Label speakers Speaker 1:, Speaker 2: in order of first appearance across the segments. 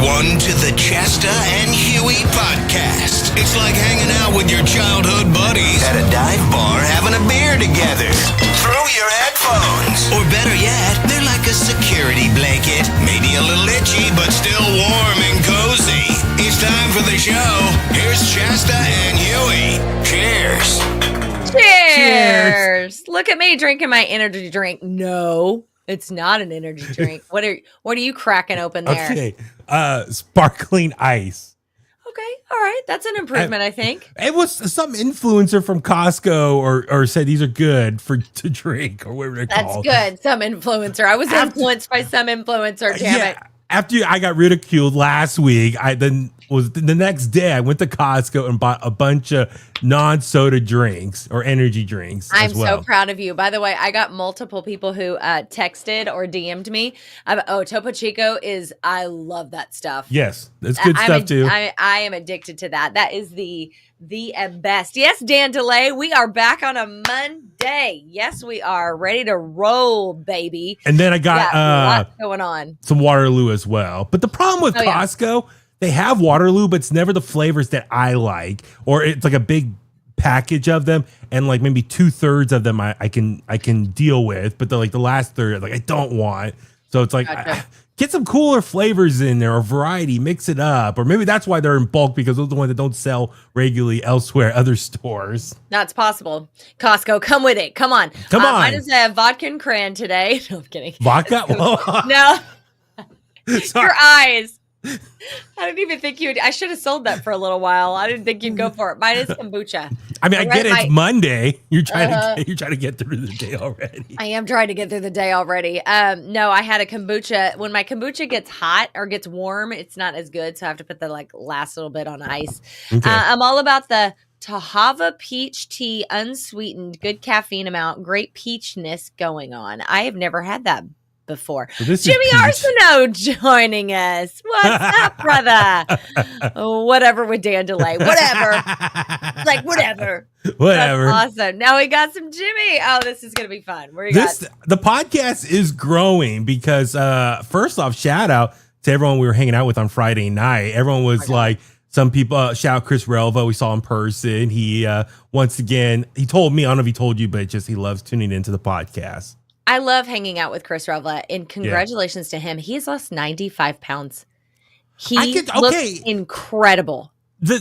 Speaker 1: everyone to the Chasta and Huey podcast. It's like hanging out with your childhood buddies at a dive bar having a beer together. Through your headphones. Or better yet, they're like a security blanket. Maybe a little itchy, but still warm and cozy. It's time for the show. Here's Chasta and Huey. Cheers.
Speaker 2: Cheers. Look at me drinking my energy drink. No. It's not an energy drink. What are you cracking open there?
Speaker 3: Okay. Sparkling ice.
Speaker 2: Okay. All right. That's an improvement, I think.
Speaker 3: It was some influencer from Costco or said these are good to drink or whatever they're called.
Speaker 2: That's good. Some influencer. I was influenced by some influencer. Damn it.
Speaker 3: After I got ridiculed last week, the next day I went to Costco and bought a bunch of non-soda drinks or energy drinks.
Speaker 2: I'm
Speaker 3: as well.
Speaker 2: so proud of you. By the way, I got multiple people who texted or DM'd me. Topo Chico I love that stuff.
Speaker 3: Yes, it's good stuff too.
Speaker 2: I am addicted to that. That is the best. Yes, Dan DeLay, we are back on a Monday. Yes, we are ready to roll, baby.
Speaker 3: And then I got
Speaker 2: lots going on.
Speaker 3: Some Waterloo as well. But the problem with Costco, they have Waterloo, but it's never the flavors that I like, or it's like a big package of them, and like maybe 2/3 of them I can deal with, but the last third, like I don't want. So it's like get some cooler flavors in there or variety, mix it up, or maybe that's why they're in bulk because those are the ones that don't sell regularly elsewhere, other stores.
Speaker 2: That's possible. Costco, come with it. Come on. Mine is a vodka and cran today. No, I'm kidding.
Speaker 3: Vodka?
Speaker 2: No. Your eyes. I didn't even think I should have sold that for a little while. I didn't think you'd go for it. Mine is kombucha.
Speaker 3: I mean, I get it. It's Monday. You're trying to get through the day already.
Speaker 2: I am trying to get through the day already. No, I had a kombucha. When my kombucha gets hot or gets warm, it's not as good. So I have to put the last little bit on ice. Okay. I'm all about the Tahava peach tea, unsweetened, good caffeine amount, great peachness going on. I have never had that before. So Jimmy Arsenault joining us. What's up, brother? Whatever with Dan DeLay. Whatever. Whatever. That's awesome. Now we got some Jimmy. Oh, this is going to be fun.
Speaker 3: The podcast is growing because first off, shout out to everyone we were hanging out with on Friday night. Everyone was some people, shout out Chris Relva. We saw in person. He, once again, he told me, I don't know if he told you, but he loves tuning into the podcast.
Speaker 2: I love hanging out with Chris Relva, and congratulations to him. He's lost 95 pounds. He looks incredible.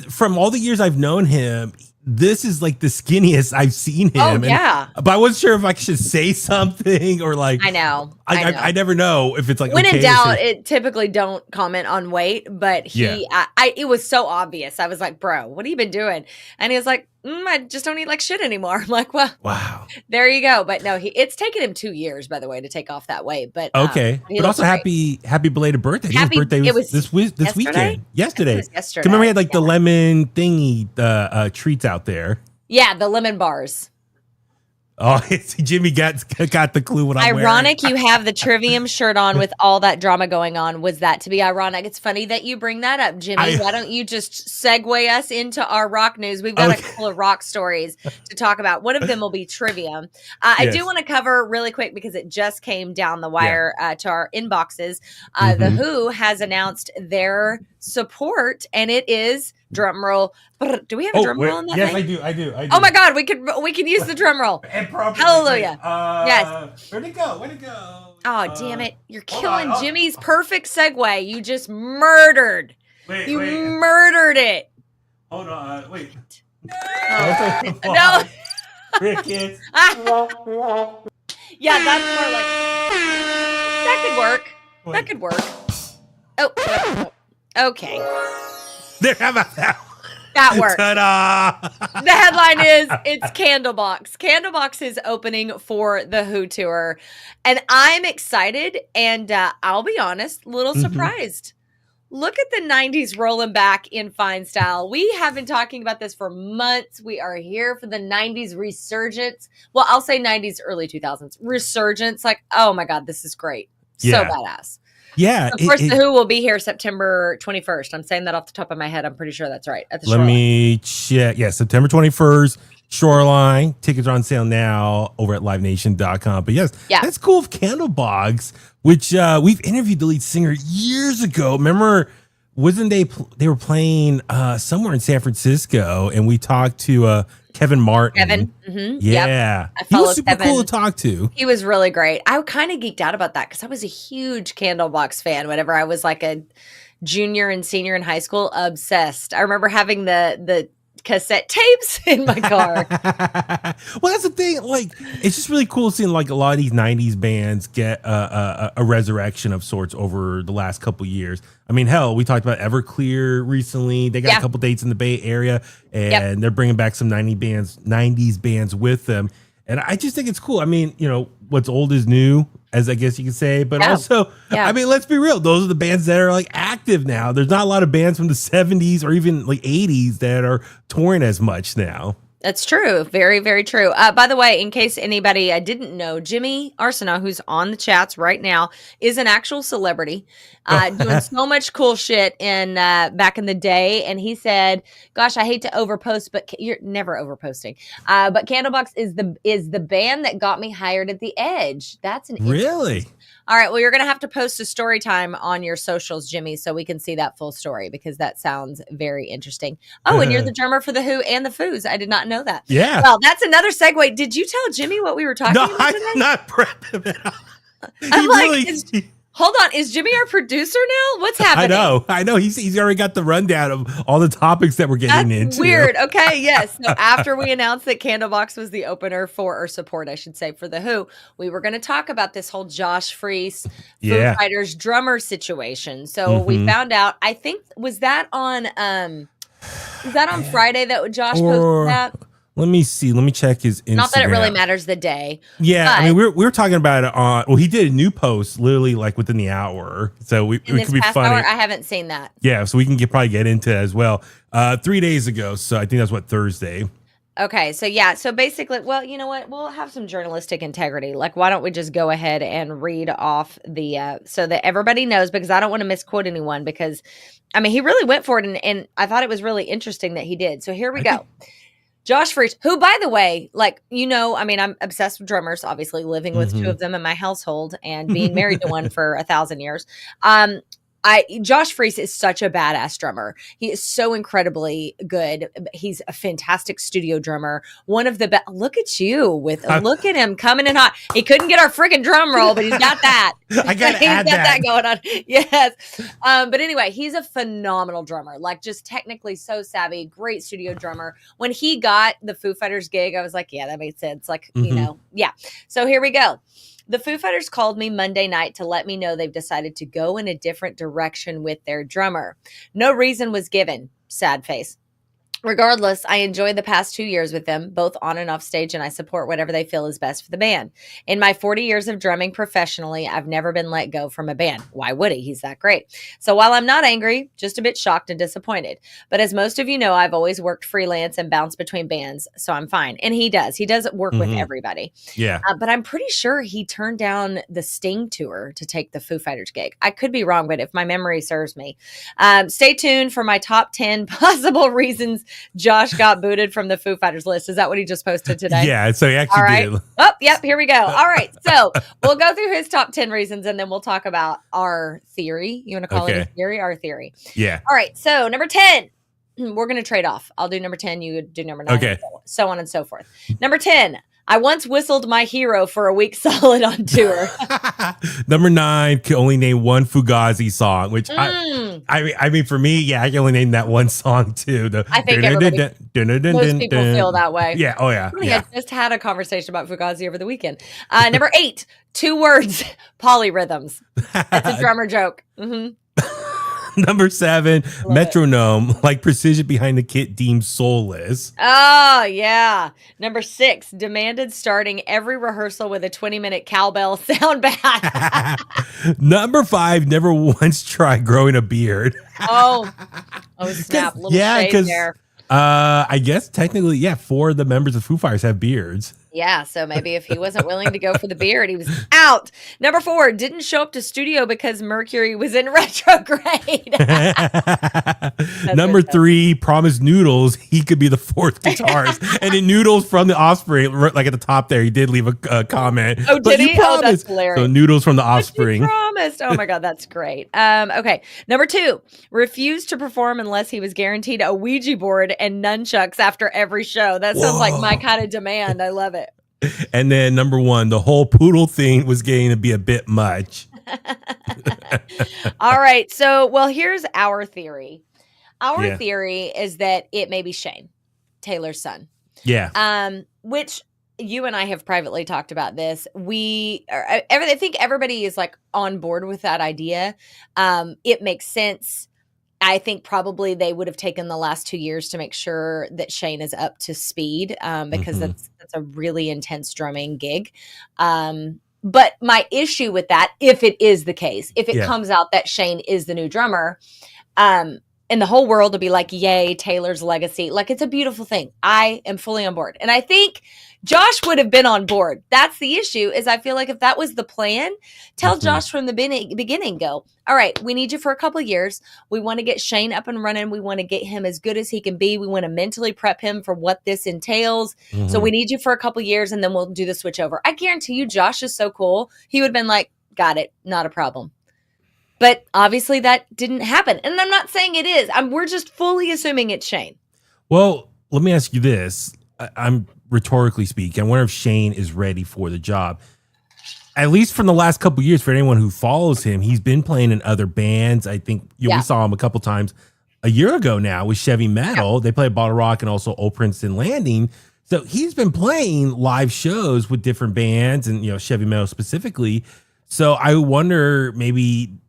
Speaker 3: From all the years I've known him, this is like the skinniest I've seen him.
Speaker 2: Oh, yeah.
Speaker 3: But I wasn't sure if I should say something or
Speaker 2: I know.
Speaker 3: I never know if it's
Speaker 2: when in doubt, it typically don't comment on weight, but it was so obvious. I was like, bro, what have you been doing? And he was like, I just don't eat like shit anymore. I'm like, well, wow, there you go. But no, it's taken him 2 years, by the way, to take off that weight. But
Speaker 3: okay, but also happy belated birthday. His birthday was this weekend. Yesterday. Remember, he had the lemon thingy, treats out there.
Speaker 2: Yeah, the lemon bars.
Speaker 3: Oh, Jimmy got the clue what I'm wearing.
Speaker 2: Ironic you have the Trivium shirt on with all that drama going on. Was that to be ironic? It's funny that you bring that up, Jimmy. Why don't you just segue us into our rock news? We've got a couple of rock stories to talk about. One of them will be Trivium. I do want to cover really quick because it just came down the wire to our inboxes. The Who has announced their support, and it is drum roll. Do we have a drum roll on that?
Speaker 3: Yes,
Speaker 2: thing?
Speaker 3: I do.
Speaker 2: Oh my God, we can use the drum roll. Hallelujah. Yes.
Speaker 3: Where'd it go?
Speaker 2: Oh, damn it. You're killing Jimmy's perfect segue. You just murdered. You murdered it.
Speaker 3: Hold on. Wait.
Speaker 2: No.
Speaker 3: Crickets.
Speaker 2: Yeah, that's more like that could work. That could work. Oh. Okay.
Speaker 3: There, how about that?
Speaker 2: That works.
Speaker 3: Ta-da!
Speaker 2: The headline is, it's Candlebox. Candlebox is opening for the Who tour. And I'm excited, and I'll be honest, a little surprised. Look at the 90s rolling back in fine style. We have been talking about this for months. We are here for the 90s resurgence. Well, I'll say 90s, early 2000s. Resurgence. Oh my God, this is great. So badass.
Speaker 3: Yeah.
Speaker 2: Of course, the Who will be here September 21st. I'm saying that off the top of my head. I'm pretty sure that's right. At the
Speaker 3: Shoreline. Let me check. Yeah, September 21st, Shoreline. Tickets are on sale now over at livenation.com. But yes, that's cool of Candlebox, which we've interviewed the lead singer years ago. Remember wasn't they were playing somewhere in San Francisco, and we talked to Kevin Martin.
Speaker 2: Kevin. Mm-hmm.
Speaker 3: Yeah.
Speaker 2: Yep.
Speaker 3: He was super cool to talk to.
Speaker 2: He was really great. I kind of geeked out about that because I was a huge Candlebox fan whenever I was like a junior and senior in high school. Obsessed. I remember having the cassette tapes in my car.
Speaker 3: Well, that's the thing. Like, it's just really cool seeing like a lot of these '90s bands get a resurrection of sorts over the last couple years. I mean, hell, we talked about Everclear recently. They got a couple dates in the Bay Area, and they're bringing back some '90s bands with them. And I just think it's cool. I mean, you know, what's old is new, as I guess you could say. But also, I mean, let's be real. Those are the bands that are like active now. There's not a lot of bands from the 70s or even like 80s that are touring as much now.
Speaker 2: That's true. Very, very true. By the way, in case anybody didn't know, Jimmy Arsenault, who's on the chats right now, is an actual celebrity doing so much cool shit in back in the day. And he said, gosh, I hate to overpost, but you're never overposting. But Candlebox is the band that got me hired at the Edge. That's an
Speaker 3: really?
Speaker 2: All right. Well, you're going to have to post a story time on your socials, Jimmy, so we can see that full story because that sounds very interesting. Oh, and you're the drummer for the Who and the Foos. I did not know that.
Speaker 3: Yeah.
Speaker 2: Well, that's another segue. Did you tell Jimmy what we were talking about today?
Speaker 3: I'm not prepping it up.
Speaker 2: I'm like, hold on. Is Jimmy our producer now? What's happening?
Speaker 3: I know. He's already got the rundown of all the topics that we're getting into.
Speaker 2: Weird. Okay. Yes. So after we announced that Candlebox was the opener for support, I should say, for the Who, we were going to talk about this whole Josh Freese Foo Fighters drummer situation. So we found out, I think, was that on Friday that Josh posted that?
Speaker 3: Let me see. Let me check his Instagram.
Speaker 2: Not that it really matters the day.
Speaker 3: Yeah, I mean, we were talking about it on. Well, he did a new post literally like within the hour, so it could be funny.
Speaker 2: Hour, I haven't seen that.
Speaker 3: Yeah, so we can probably get into it as well. 3 days ago, so I think that's what Thursday.
Speaker 2: Okay, so so basically, well, you know what? We'll have some journalistic integrity. Like, why don't we just go ahead and read off the so that everybody knows, because I don't want to misquote anyone, because I mean, he really went for it, and I thought it was really interesting that he did. So here we go. Josh Freese, who, by the way, like, you know, I mean, I'm obsessed with drummers, obviously living with two of them in my household and being married to one for 1,000 years. Josh Freese is such a badass drummer. He is so incredibly good. He's a fantastic studio drummer. One of the best. Look at you look at him coming in hot. He couldn't get our freaking drum roll, but he's got that.
Speaker 3: I gotta add
Speaker 2: that going on. Yes. But anyway, he's a phenomenal drummer. Like, just technically so savvy, great studio drummer. When he got the Foo Fighters gig, I was like, yeah, that makes sense. Like, you know, yeah. So here we go. The Foo Fighters called me Monday night to let me know they've decided to go in a different direction with their drummer. No reason was given. Sad face. Regardless, I enjoyed the past 2 years with them, both on and off stage, and I support whatever they feel is best for the band. In my 40 years of drumming professionally, I've never been let go from a band. Why would he? He's that great. So while I'm not angry, just a bit shocked and disappointed. But as most of you know, I've always worked freelance and bounced between bands, so I'm fine. And he does. He does work with everybody.
Speaker 3: Yeah.
Speaker 2: But I'm pretty sure he turned down the Sting tour to take the Foo Fighters gig. I could be wrong, but if my memory serves me. Stay tuned for my top 10 possible reasons Josh got booted from the Foo Fighters list. Is that what he just posted today?
Speaker 3: Yeah, so he actually did.
Speaker 2: Oh, yep, here we go. All right, so we'll go through his top 10 reasons, and then we'll talk about our theory. You want to call it a theory? Our theory.
Speaker 3: Yeah.
Speaker 2: All right, so number 10. We're going to trade off. I'll do number 10. You do number 9.
Speaker 3: Okay.
Speaker 2: So on and so forth. Number 10. I once whistled my hero for a week solid on tour.
Speaker 3: Number 9, can only name one Fugazi song, which I mean, for me, yeah, I can only name that one song too.
Speaker 2: I think most people feel that way.
Speaker 3: Yeah. Oh yeah.
Speaker 2: I just had a conversation about Fugazi over the weekend. Number 8, 2 words, polyrhythms. That's a drummer joke.
Speaker 3: Number 7, metronome, like precision behind the kit deemed soulless.
Speaker 2: Oh, yeah. Number 6, demanded starting every rehearsal with a 20-minute cowbell sound bath.
Speaker 3: Number 5, never once tried growing a beard.
Speaker 2: Oh snap. Little shade there.
Speaker 3: I guess technically, 4 of the members of Foo Fighters have beards.
Speaker 2: Yeah, so maybe if he wasn't willing to go for the beard, he was out. Number 4, didn't show up to studio because Mercury was in retrograde.
Speaker 3: Number 3, promised Noodles he could be the 4th guitarist. And then Noodles from The Offspring, like at the top there, he did leave a comment.
Speaker 2: Oh, did he? Oh, that's hilarious.
Speaker 3: So Noodles from The Offspring.
Speaker 2: promised. Oh my God, that's great. Okay. Number 2, refused to perform unless he was guaranteed a Ouija board and nunchucks after every show. That sounds like my kind of demand. I love it.
Speaker 3: And then number 1, the whole poodle thing was getting to be a bit much.
Speaker 2: All right. So, well, here's our theory. Our theory is that it may be Shane, Taylor's son.
Speaker 3: Yeah.
Speaker 2: Which you and I have privately talked about this. I think everybody is like on board with that idea. It makes sense. I think probably they would have taken the last 2 years to make sure that Shane is up to speed because that's a really intense drumming gig. But my issue with that, if it is the case, if it comes out that Shane is the new drummer, and the whole world will be like, yay, Taylor's legacy. Like, it's a beautiful thing. I am fully on board. And I think Josh would have been on board. That's the issue, is I feel like if that was the plan, tell Josh from the beginning, go, all right, we need you for a couple of years. We want to get Shane up and running. We want to get him as good as he can be. We want to mentally prep him for what this entails. So we need you for a couple of years, and then we'll do the switch over. I guarantee you, Josh is so cool. He would have been like, got it, not a problem. But obviously that didn't happen. And I'm not saying it is. We're just fully assuming it's Shane.
Speaker 3: Well, let me ask you this. I'm rhetorically speaking. I wonder if Shane is ready for the job. At least from the last couple of years, for anyone who follows him, he's been playing in other bands. I think we saw him a couple times a year ago now with Chevy Metal. They played Bottle Rock and also Old Princeton Landing. So he's been playing live shows with different bands and, Chevy Metal specifically. So I wonder maybe...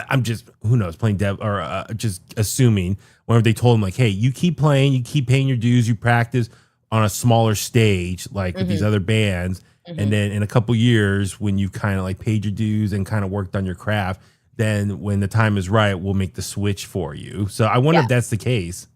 Speaker 3: I'm just, who knows, playing dev or just assuming whenever they told him like, hey, you keep playing, you keep paying your dues, you practice on a smaller stage, like with these other bands. And then in a couple years, when you've kind of like paid your dues and kind of worked on your craft, then when the time is right, we'll make the switch for you. So I wonder if that's the case.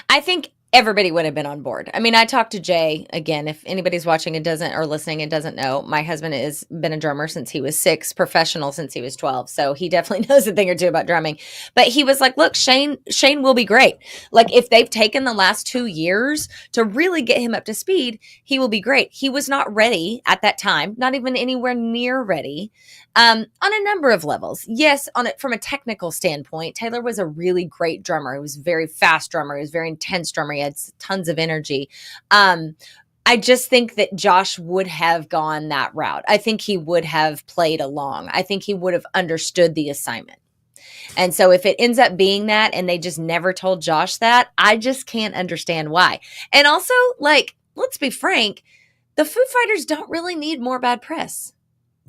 Speaker 2: I think everybody would have been on board. I mean, I talked to Jay, again, if anybody's watching and doesn't, or listening and doesn't know, my husband has been a drummer since he was 6, professional since he was 12. So he definitely knows a thing or two about drumming. But he was like, look, Shane will be great. Like, if they've taken the last 2 years to really get him up to speed, he will be great. He was not ready at that time, not even anywhere near ready. On a number of levels. Yes, from a technical standpoint, Taylor was a really great drummer. He was a very fast drummer. He was a very intense drummer. He had tons of energy. I just think that Josh would have gone that route. I think he would have played along. I think he would have understood the assignment. And so if it ends up being that and they just never told Josh that, I just can't understand why. And also, like, let's be frank, the Foo Fighters don't really need more bad press.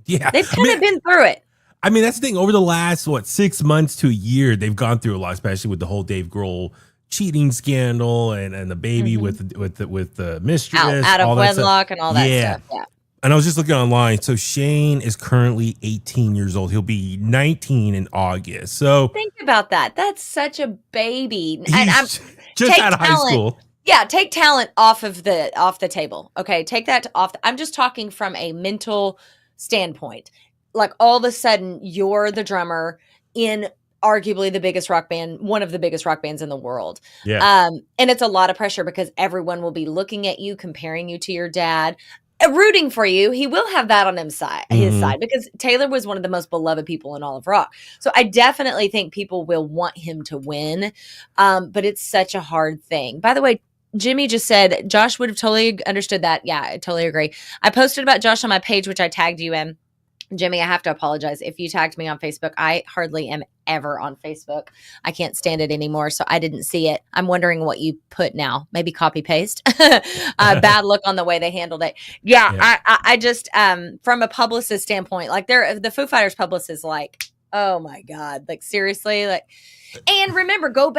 Speaker 3: Yeah.
Speaker 2: They've kind of been through it.
Speaker 3: I mean, that's the thing. Over the last, 6 months to a year, they've gone through a lot, especially with the whole Dave Grohl cheating scandal and the baby with the mistress.
Speaker 2: Out of wedlock and all that stuff. Yeah.
Speaker 3: And I was just looking online. So Shane is currently 18 years old. He'll be 19 in August. So
Speaker 2: think about that. That's such a baby.
Speaker 3: And I'm just out of high school.
Speaker 2: Yeah, take talent off the table. Okay, take that off. I'm just talking from a mental standpoint. Like, all of a sudden you're the drummer in arguably the biggest rock band, one of the biggest rock bands in the world.
Speaker 3: Yeah.
Speaker 2: And it's a lot of pressure because everyone will be looking at you, comparing you to your dad, rooting for you. He will have that on his side because Taylor was one of the most beloved people in all of rock. So I definitely think people will want him to win. But it's such a hard thing. By the way, Jimmy just said Josh would have totally understood that. Yeah, I totally agree. I posted about Josh on my page, which I tagged you in. Jimmy, I have to apologize. If you tagged me on Facebook, I hardly am ever on Facebook. I can't stand it anymore, so I didn't see it. I'm wondering what you put now. Maybe copy paste. Bad look on the way they handled it. Yeah. I just from a publicist standpoint, like the Foo Fighters publicist, like, oh my God, like, seriously, like. And remember, go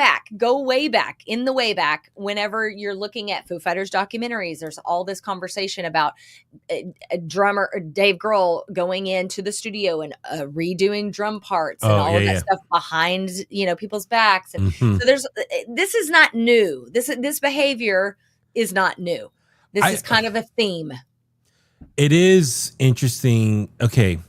Speaker 2: way back, in the way back, whenever you're looking at Foo Fighters documentaries, there's all this conversation about a drummer, Dave Grohl, going into the studio and redoing drum parts and all of that stuff behind, people's backs. And so this is not new. This behavior is not new. This is kind of a theme.
Speaker 3: It is interesting. Okay.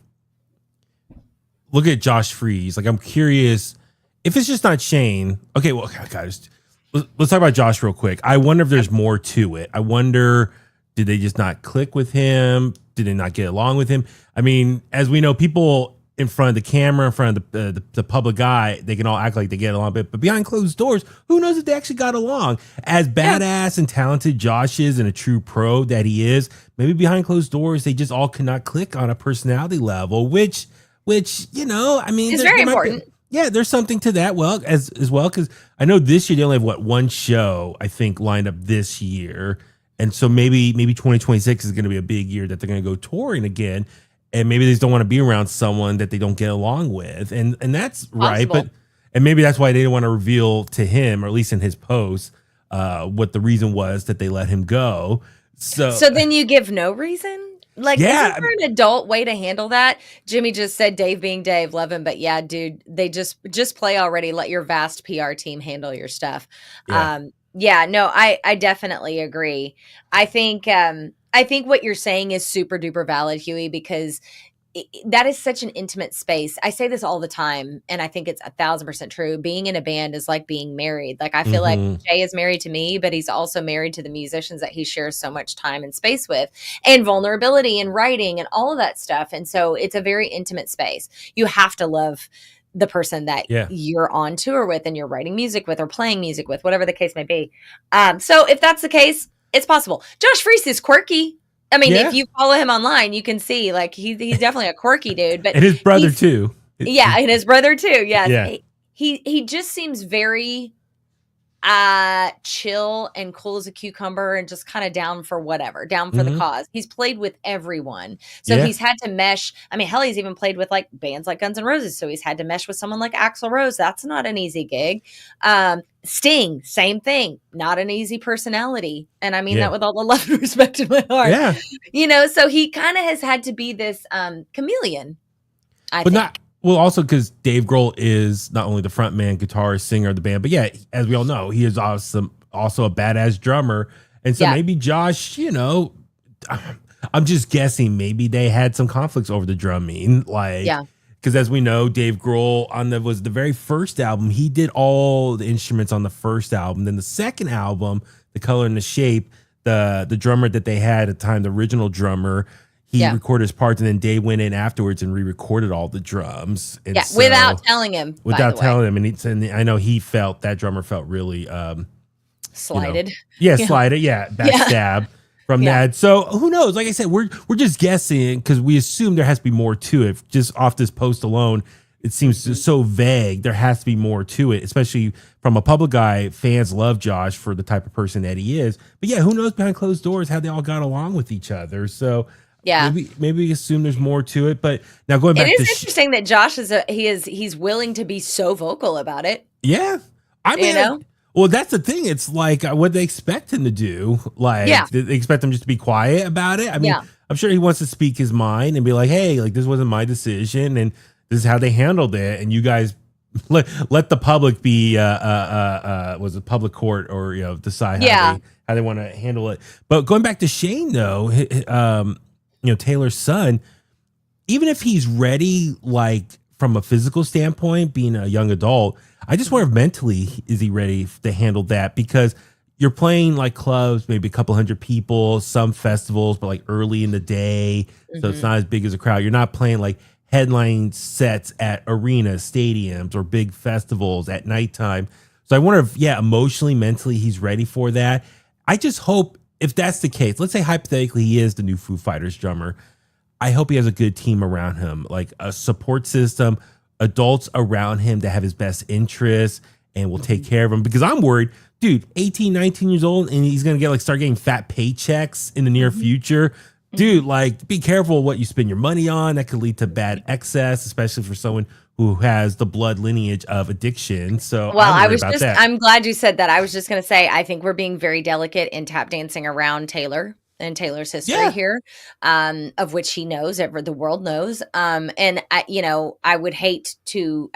Speaker 3: Look at Josh Freese. Like, I'm curious. If it's just not Shane, okay, well, guys, let's talk about Josh real quick. I wonder if there's more to it. I wonder, did they just not click with him? Did they not get along with him? I mean, as we know, people in front of the camera, in front of the public eye, they can all act like they get along a bit. But behind closed doors, who knows if they actually got along? As badass and talented Josh is and a true pro that he is, maybe behind closed doors, they just all cannot click on a personality level, which you know, I mean,
Speaker 2: it's very important.
Speaker 3: There's something to that. Well, as well, because I know this year they only have one show I think lined up this year, and so maybe 2026 is going to be a big year that they're going to go touring again. And maybe they just don't want to be around someone that they don't get along with. And that's right. And maybe that's why they didn't want to reveal to him, or at least in his post, what the reason was that they let him go. So
Speaker 2: then you give no reason? Like, isn't there an adult way to handle that? Jimmy just said Dave being Dave, love him. But yeah, dude, they just play already. Let your vast PR team handle your stuff. Yeah. No, I definitely agree. I think what you're saying is super duper valid, Huey, because that is such an intimate space. I say this all the time, and I think it's 1,000% true. Being in a band is like being married. Like, I feel like Jay is married to me, but he's also married to the musicians that he shares so much time and space with, and vulnerability and writing and all of that stuff. And so it's a very intimate space. You have to love the person that you're on tour with and you're writing music with or playing music with, whatever the case may be. So if that's the case, it's possible. Josh Freese is quirky. I mean, if you follow him online, you can see like he's definitely a quirky dude. But
Speaker 3: and his brother too.
Speaker 2: And his brother too. Yes.
Speaker 3: Yeah.
Speaker 2: He just seems very chill and cool as a cucumber and just kind of down for whatever, down for the cause. He's played with everyone. So he's had to mesh. I mean, hell, he's even played with like bands like Guns N' Roses. So he's had to mesh with someone like Axl Rose. That's not an easy gig. Sting, same thing. Not an easy personality. And I mean that with all the love and respect in my heart.
Speaker 3: Yeah.
Speaker 2: You know, so he kind of has had to be this chameleon, I think.
Speaker 3: Well, also because Dave Grohl is not only the front man, guitarist, singer of the band, but as we all know, he is also a badass drummer. And so maybe Josh, you know, I'm just guessing maybe they had some conflicts over the drumming. Because as we know, Dave Grohl was the very first album. He did all the instruments on the first album. Then the second album, The Color and the Shape, the drummer that they had at the time, the original drummer, he recorded his parts, and then Dave went in afterwards and re-recorded all the drums. And
Speaker 2: without telling him.
Speaker 3: Without telling him. And I know that drummer felt really
Speaker 2: slighted.
Speaker 3: Slighted. Yeah. Backstab from that. So who knows? Like I said, we're just guessing because we assume there has to be more to it. Just off this post alone, it seems just so vague. There has to be more to it, especially from a public eye. Fans love Josh for the type of person that he is. But who knows behind closed doors how they all got along with each other. So maybe we assume there's more to it. But now going back,
Speaker 2: it is interesting that Josh he's willing to be so vocal about it.
Speaker 3: Yeah, I mean, well, that's the thing. It's like what they expect him to do. Like, they expect him just to be quiet about it. I mean, I'm sure he wants to speak his mind and be like, "Hey, like this wasn't my decision, and this is how they handled it, and you guys." Let the public be was it public court or decide how they want to handle it. But going back to Shane though, Taylor's son, even if he's ready, like from a physical standpoint, being a young adult, I just wonder if mentally is he ready to handle that, because you're playing like clubs, maybe a couple hundred people, some festivals, but like early in the day, so it's not as big as a crowd. You're not playing like headline sets at arenas, stadiums, or big festivals at nighttime. So I wonder if, emotionally, mentally, he's ready for that. I just hope, if that's the case, let's say hypothetically he is the new Foo Fighters drummer, I hope he has a good team around him, like a support system, adults around him that have his best interests and will take care of him. Because I'm worried, dude, 18, 19 years old, and he's going to start getting fat paychecks in the near future. Dude, like, be careful what you spend your money on. That could lead to bad excess, especially for someone who has the blood lineage of addiction. So,
Speaker 2: I'm glad you said that. I was just going to say, I think we're being very delicate in tap dancing around Taylor and Taylor's history here, of which he knows, the world knows. And I would hate to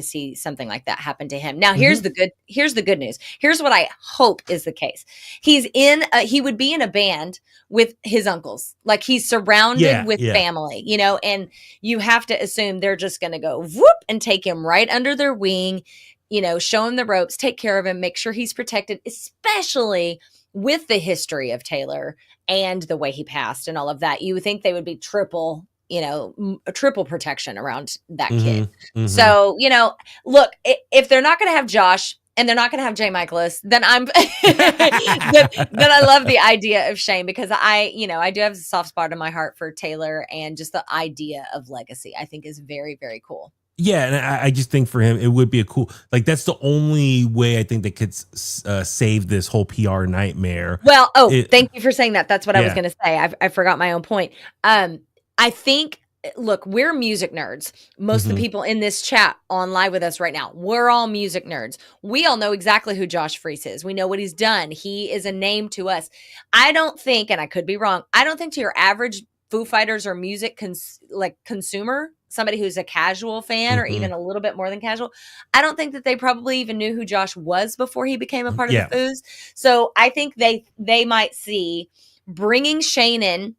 Speaker 2: see something like that happen to him. Now, here's the good news. Here's what I hope is the case. He would be in a band with his uncles, like he's surrounded with family, and you have to assume they're just going to go whoop and take him right under their wing, show him the ropes, take care of him, make sure he's protected, especially with the history of Taylor and the way he passed and all of that. You would think they would be triple a triple protection around that kid.
Speaker 3: Mm-hmm.
Speaker 2: So, look, if they're not going to have Josh and they're not going to have J. Michaelis, then then I love the idea of Shane, because I do have a soft spot in my heart for Taylor, and just the idea of legacy, I think, is very, very cool.
Speaker 3: Yeah, and I just think for him, it would be a cool, like, that's the only way I think they could save this whole PR nightmare.
Speaker 2: Well, thank you for saying that. That's what I was going to say. I forgot my own point. I think, look, we're music nerds. Most of the people in this chat on live with us right now, we're all music nerds. We all know exactly who Josh Freese is. We know what he's done. He is a name to us. I don't think, and I could be wrong, I don't think to your average Foo Fighters or music consumer, somebody who's a casual fan or even a little bit more than casual, I don't think that they probably even knew who Josh was before he became a part of the Foos. So I think they might see bringing Shane in,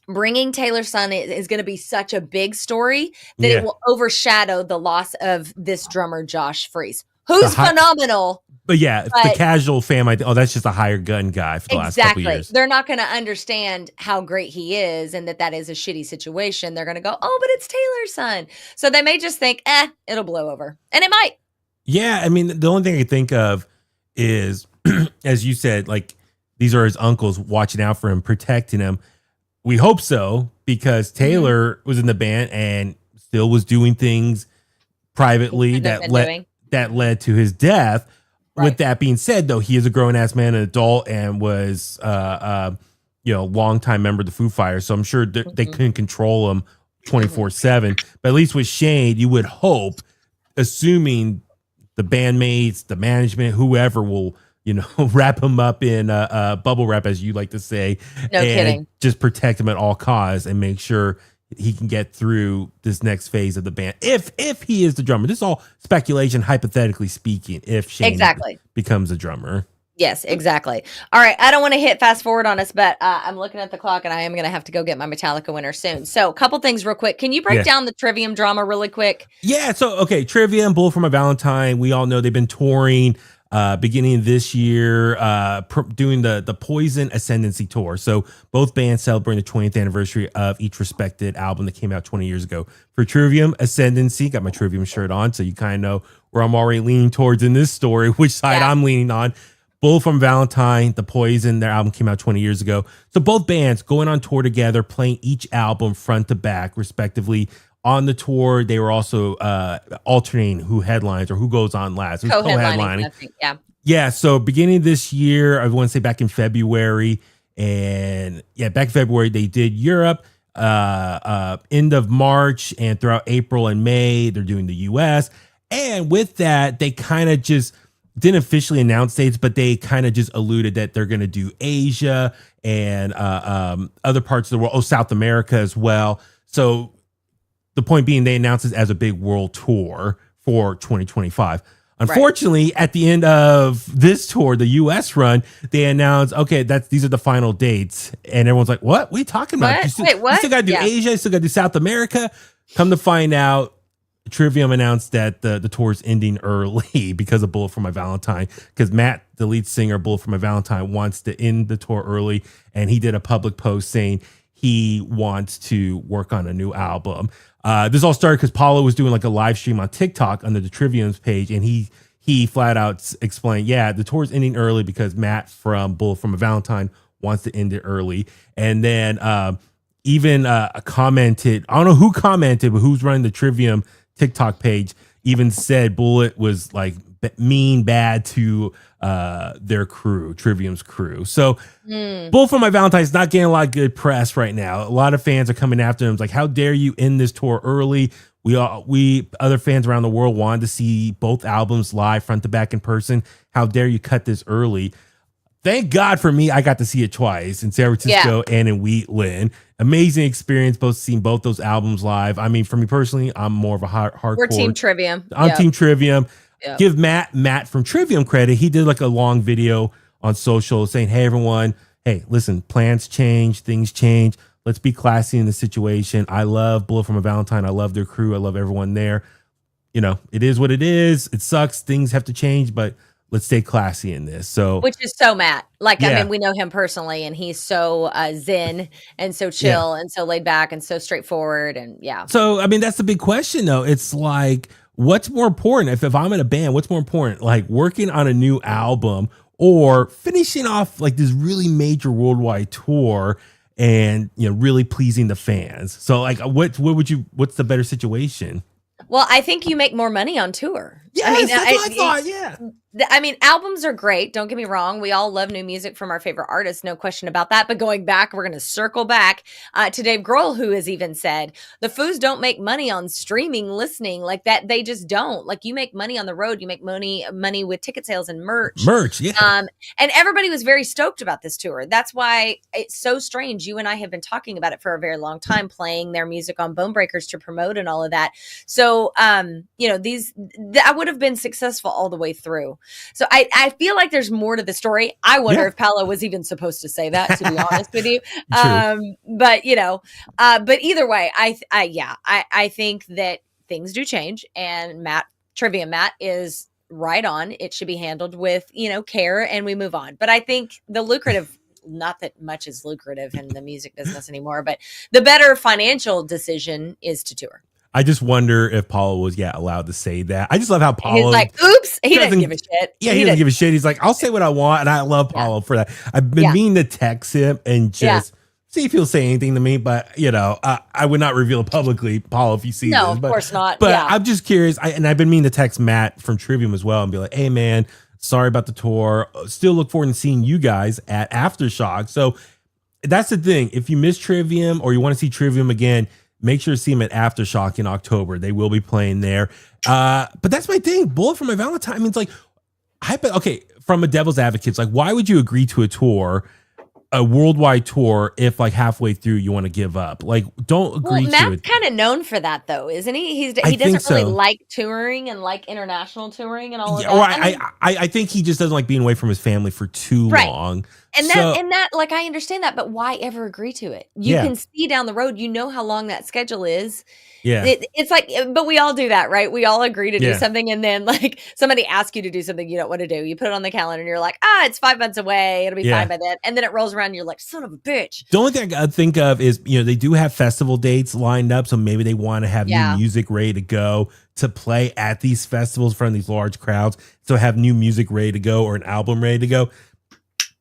Speaker 2: bringing Taylor's son is going to be such a big story that it will overshadow the loss of this drummer, Josh Freese, who's phenomenal.
Speaker 3: But the casual fan might, that's just a hired gun guy for the last couple years.
Speaker 2: They're not going to understand how great he is and that is a shitty situation. They're going to go, oh, but it's Taylor's son. So they may just think, it'll blow over. And it might.
Speaker 3: Yeah, I mean, the only thing I think of is, as you said, like, these are his uncles watching out for him, protecting him. We hope so, because Taylor was in the band and still was doing things privately that led to his death. Right. With that being said, though, he is a grown-ass man, an adult, and was, longtime member of the Foo Fighters. So I'm sure they couldn't control him 24/7. But at least with Shane, you would hope, assuming the bandmates, the management, whoever will, wrap him up in bubble wrap, as you like to say.
Speaker 2: No kidding.
Speaker 3: Just protect him at all costs and make sure he can get through this next phase of the band. If he is the drummer, this is all speculation, hypothetically speaking, if Shane becomes a drummer.
Speaker 2: Yes, exactly. All right. I don't want to hit fast forward on us, but I'm looking at the clock and I am going to have to go get my Metallica winner soon. So a couple things real quick. Can you break down the Trivium drama really quick? Yeah.
Speaker 3: So, okay. Trivium, Bullet for My Valentine. We all know they've been touring beginning of this year, doing the Poison Ascendancy tour. So both bands celebrating the 20th anniversary of each respected album that came out 20 years ago. For Trivium, Ascendancy, got my Trivium shirt on, so you kind of know where I'm already leaning towards in this story, which side I'm leaning on. Bullet from Valentine, The Poison, their album came out 20 years ago. So both bands going on tour together, playing each album front to back, respectively. On the tour, they were also alternating who headlines or who goes on last. It was co-headlining. Yeah, so beginning this year, I want to say back in February, back in February, they did Europe, end of March, and throughout April and May, they're doing the US. And with that, they kind of just didn't officially announce dates, but they kind of just alluded that they're going to do Asia and other parts of the world, South America as well. So the point being, they announced this as a big world tour for 2025. Unfortunately, at the end of this tour, the US run, they announced, okay, these are the final dates. And everyone's like, what are you talking about?
Speaker 2: What?
Speaker 3: You still got to do Asia, you still got to do South America. Come to find out, Trivium announced that the tour is ending early because of Bullet for My Valentine, because Matt, the lead singer, Bullet for My Valentine, wants to end the tour early, and he did a public post saying he wants to work on a new album. This all started because Paulo was doing like a live stream on TikTok under the Trivium's page, and he flat out explained, the tour is ending early because Matt from Bullet for My Valentine wants to end it early. And then even commented, I don't know who commented, but who's running the Trivium TikTok page, even said Bullet was like bad to their crew, Trivium's crew. So Bullet for My Valentine is not getting a lot of good press right now. A lot of fans are coming after him. It's like, how dare you end this tour early? We other fans around the world wanted to see both albums live, front to back, in person. How dare you cut this early? Thank God for me, I got to see it twice in San Francisco and in Wheatland. Amazing experience, seeing both those albums live. I mean, for me personally, I'm more of a hardcore.
Speaker 2: We're Team Trivium.
Speaker 3: I'm Team Trivium. Yep. Give Matt from Trivium credit. He did like a long video on social saying, hey, everyone, hey, listen, plans change, things change. Let's be classy in the situation. I love Bullet for My Valentine. I love their crew. I love everyone there. It is what it is. It sucks. Things have to change, but let's stay classy in this. So,
Speaker 2: which is so Matt. Like,
Speaker 3: yeah.
Speaker 2: I mean, we know him personally, and he's so zen and so chill and so laid back and so straightforward. And yeah.
Speaker 3: So, I mean, that's the big question, though. It's like, what's more important? If I'm in a band, what's more important? Like working on a new album or finishing off like this really major worldwide tour and, you know, really pleasing the fans? So, like, what's the better situation?
Speaker 2: Well, I think you make more money on tour.
Speaker 3: Yes,
Speaker 2: I mean,
Speaker 3: that's what I thought. Yeah.
Speaker 2: I mean, albums are great. Don't get me wrong. We all love new music from our favorite artists. No question about that. But going back, we're going to circle back to Dave Grohl, who has even said the Foos don't make money on streaming, listening like that. They just don't. Like, you make money on the road. You make money with ticket sales and merch.
Speaker 3: Yeah.
Speaker 2: And everybody was very stoked about this tour. That's why it's so strange. You and I have been talking about it for a very long time, playing their music on Bone Breakers to promote and all of that. So, you know, I would have been successful all the way through. So I feel like there's more to the story. I wonder if Paolo was even supposed to say that, to be honest with you. But you know, but either way, I think that things do change, and Trivium Matt is right on. It should be handled with, you know, care, and we move on. But I think the lucrative, not that much is lucrative in the music business anymore, but the better financial decision is to tour.
Speaker 3: I just wonder if Paulo was allowed to say that. I just love how Paulo.
Speaker 2: He's like, oops, he doesn't give a shit.
Speaker 3: Yeah, he doesn't give a shit. He's like, I'll say what I want, and I love Paulo for that. I've been meaning to text him and just see if he'll say anything to me, but you know, I would not reveal it publicly, Paulo, if you see this.
Speaker 2: No, of course not.
Speaker 3: But I'm just curious, and I've been meaning to text Matt from Trivium as well and be like, hey man, sorry about the tour. Still look forward to seeing you guys at Aftershock. So that's the thing. If you miss Trivium or you want to see Trivium again, make sure to see them at Aftershock in October. They will be playing there. But that's my thing. Bullet for My Valentine means like, from a devil's advocate, it's like, why would you agree to a worldwide tour, if like halfway through you want to give up? Like, don't agree to it.
Speaker 2: Matt's kind of known for that though, isn't he? He doesn't really like touring and like international touring and all of that.
Speaker 3: Or I think he just doesn't like being away from his family for too long.
Speaker 2: And that, like, I understand that, but why ever agree to it? You can see down the road, you know how long that schedule is.
Speaker 3: Yeah.
Speaker 2: It's like, but we all do that, right? We all agree to do something, and then like somebody asks you to do something you don't want to do. You put it on the calendar and you're like, it's 5 months away. It'll be fine by then. And then it rolls around and you're like, son of a bitch.
Speaker 3: The only thing I think of is, you know, they do have festival dates lined up. So maybe they want to have new music ready to go to play at these festivals in front of these large crowds. So have new music ready to go or an album ready to go.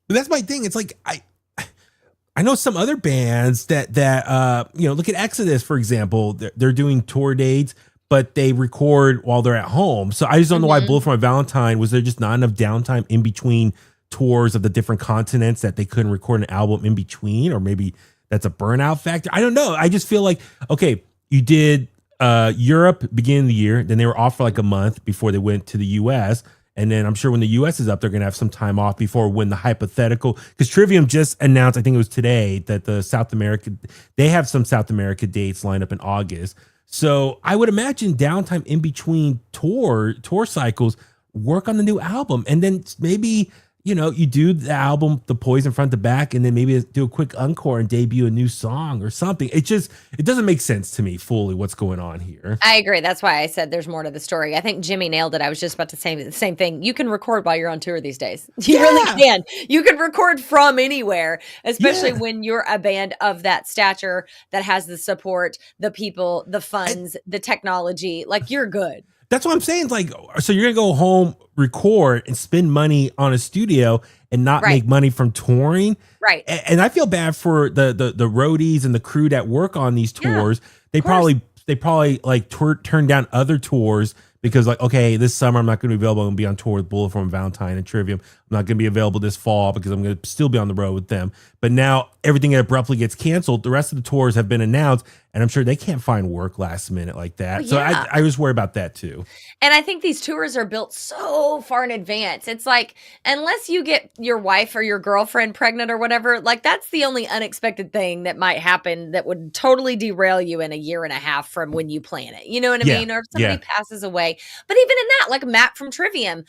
Speaker 3: But that's my thing. It's like, I know some other bands that you know, look at Exodus, for example. They're doing tour dates, but they record while they're at home. So I just don't know why Bullet for My Valentine, was there just not enough downtime in between tours of the different continents that they couldn't record an album in between? Or maybe that's a burnout factor. I don't know. I just feel like, okay, you did Europe beginning of the year, then they were off for like a month before they went to the US. And then I'm sure when the US is up, they're going to have some time off before when the hypothetical, because Trivium just announced, I think it was today, that they have some South America dates lined up in August. So I would imagine downtime in between tour cycles, work on the new album. And then maybe, you know, you do the album, the Poison front to back, and then maybe do a quick encore and debut a new song or something. It doesn't make sense to me fully what's going on here.
Speaker 2: I agree. That's why I said there's more to the story. I think Jimmy nailed it. I was just about to say the same thing. You can record while you're on tour these days. You really can. You can record from anywhere, especially when you're a band of that stature that has the support, the people, the funds, the technology. Like, you're good.
Speaker 3: That's what I'm saying. Like, so you're going to go home, record, and spend money on a studio and not make money from touring.
Speaker 2: Right.
Speaker 3: And I feel bad for the roadies and the crew that work on these tours. They probably like turn down other tours because, like, okay, this summer I'm not going to be available. I'm going to be on tour with Bullet for My Valentine and Trivium. I'm not going to be available this fall because I'm going to still be on the road with them. But now everything abruptly gets canceled. The rest of the tours have been announced, and I'm sure they can't find work last minute like that. So I just worry about that too.
Speaker 2: And I think these tours are built so far in advance. It's like, unless you get your wife or your girlfriend pregnant or whatever, like, that's the only unexpected thing that might happen that would totally derail you in a year and a half from when you plan it. You know what I mean? Or if somebody passes away. But even in that, like Matt from Trivium,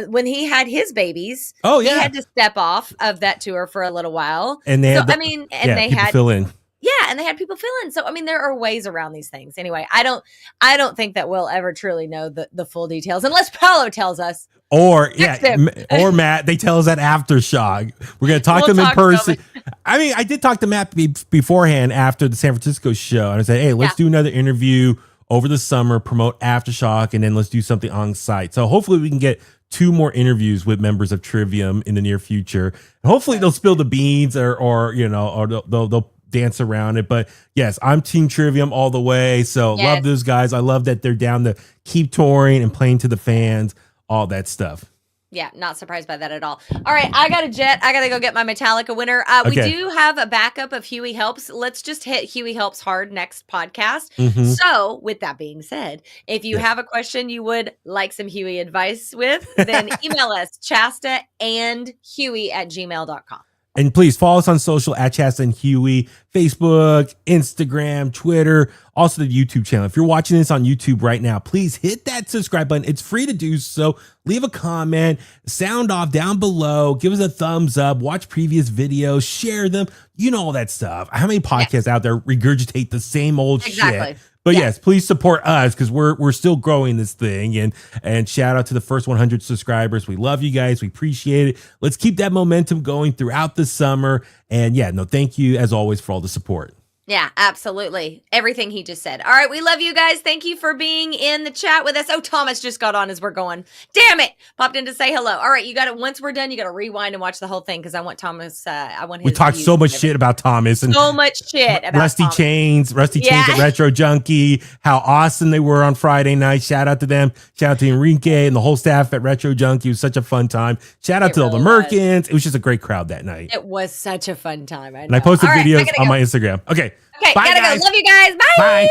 Speaker 2: when he had his babies, he had to step off of that tour for a little while.
Speaker 3: And they had
Speaker 2: they had
Speaker 3: fill in.
Speaker 2: Yeah, and they had people fill in. So I mean, there are ways around these things. Anyway, I don't think that we'll ever truly know the full details unless Paolo tells us.
Speaker 3: Or
Speaker 2: Text him.
Speaker 3: or Matt, they tell us at Aftershock. We're going to talk to them in person. I mean, I did talk to Matt beforehand after the San Francisco show. And I said, hey, let's do another interview over the summer, promote Aftershock, and then let's do something on site. So hopefully we can get 2 more interviews with members of Trivium in the near future. And hopefully they'll spill the beans or they'll dance around it. But yes, I'm Team Trivium all the way. So love those guys. I love that they're down to keep touring and playing to the fans, all that stuff.
Speaker 2: Yeah, not surprised by that at all. All right, I got a jet. I got to go get my Metallica winner. We do have a backup of Huey Helps. Let's just hit Huey Helps hard next podcast. So with that being said, if you have a question you would like some Huey advice with, then email us chastaandhuey@gmail.com.
Speaker 3: And please follow us on social at Chasta and Huey, Facebook, Instagram, Twitter, also the YouTube channel. If you're watching this on YouTube right now, please hit that subscribe button. It's free to do so. Leave a comment, sound off down below, give us a thumbs up, watch previous videos, share them. You know all that stuff. How many podcasts out there regurgitate the same old shit? But yes, please support us because we're still growing this thing. And shout out to the first 100 subscribers. We love you guys. We appreciate it. Let's keep that momentum going throughout the summer. And thank you as always for all the support.
Speaker 2: Yeah, absolutely. Everything he just said. All right, we love you guys. Thank you for being in the chat with us. Oh, Thomas just got on as we're going. Damn it. Popped in to say hello. All right, you got it. Once we're done, you got to rewind and watch the whole thing because I want Thomas. I want his.
Speaker 3: We talked so much shit about Thomas and
Speaker 2: so much shit about
Speaker 3: Rusty
Speaker 2: Thomas.
Speaker 3: Chains at Retro Junkie. How awesome they were on Friday night. Shout out to them. Shout out to Enrique and the whole staff at Retro Junkie. It was such a fun time. Shout out to all the Merkins. It was just a great crowd that night.
Speaker 2: It was such a fun time.
Speaker 3: And I posted videos on my Instagram. Okay.
Speaker 2: Okay,
Speaker 3: bye,
Speaker 2: gotta
Speaker 3: guys.
Speaker 2: go. Love you guys. Bye.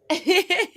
Speaker 3: Bye.